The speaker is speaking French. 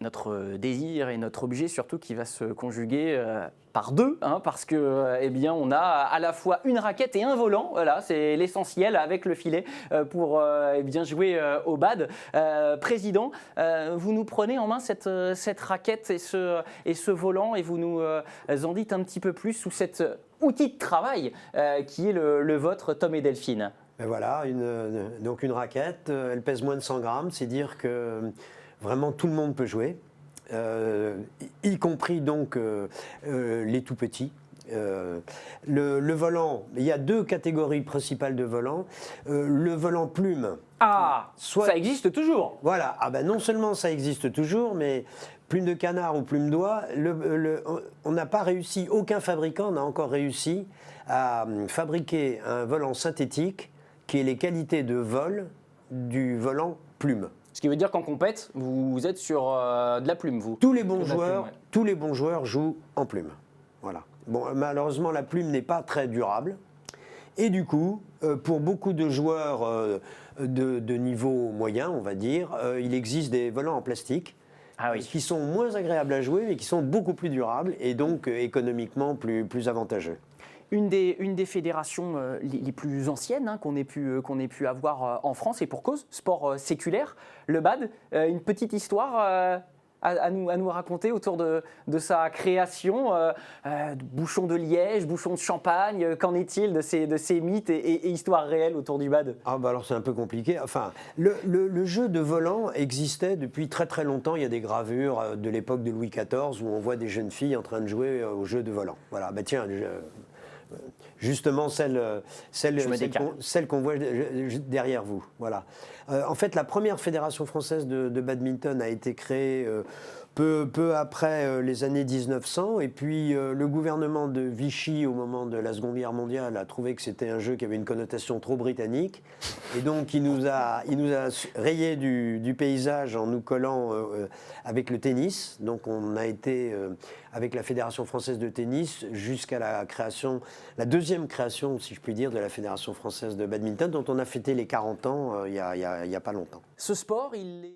notre désir et notre objet surtout qui va se conjuguer par deux, hein, parce que eh bien, on a à la fois une raquette et un volant. Voilà, c'est l'essentiel avec le filet pour eh bien, jouer au bad. Président, vous nous prenez en main cette raquette et ce volant et vous nous en dites un petit peu plus sous cet outil de travail qui est le vôtre, Tom et Delphine. Ben voilà, donc une raquette, elle pèse moins de 100 grammes, c'est dire que vraiment tout le monde peut jouer, y compris donc les tout petits. Le volant, il y a deux catégories principales de volants. Le volant plume. Ah, ça existe toujours. Voilà, ah ben non seulement ça existe toujours, mais plume de canard ou plume d'oie, on n'a pas réussi, aucun fabricant n'a encore réussi à fabriquer un volant synthétique qui ait les qualités de vol du volant plume. Ce qui veut dire qu'en compète, vous êtes sur de la plume, vous. Tous les bons joueurs jouent en plume. Voilà. Bon, malheureusement, la plume n'est pas très durable. Et du coup, pour beaucoup de joueurs de niveau moyen, on va dire, il existe des volants en plastique qui sont moins agréables à jouer, mais qui sont beaucoup plus durables et donc économiquement plus avantageux. Une des fédérations les plus anciennes qu'on ait pu avoir en France, et pour cause, sport séculaire, le BAD. Une petite histoire à nous raconter autour de sa création. Bouchon de liège, bouchon de champagne, qu'en est-il de ces mythes et histoires réelles autour du BAD? Ah bah alors c'est un peu compliqué. Enfin, le jeu de volant existait depuis très très longtemps. Il y a des gravures de l'époque de Louis XIV où on voit des jeunes filles en train de jouer au jeu de volant. Voilà, bah tiens... Justement, celle qu'on voit derrière vous. Voilà. En fait, la première fédération française de badminton a été créée peu après les années 1900. Et puis, le gouvernement de Vichy, au moment de la Seconde Guerre mondiale, a trouvé que c'était un jeu qui avait une connotation trop britannique. Et donc, il nous a rayé du paysage en nous collant avec le tennis. Donc, on a été avec la Fédération française de tennis jusqu'à la deuxième création, si je puis dire, de la Fédération française de badminton, dont on a fêté les 40 ans il y a pas longtemps. Ce sport, il est...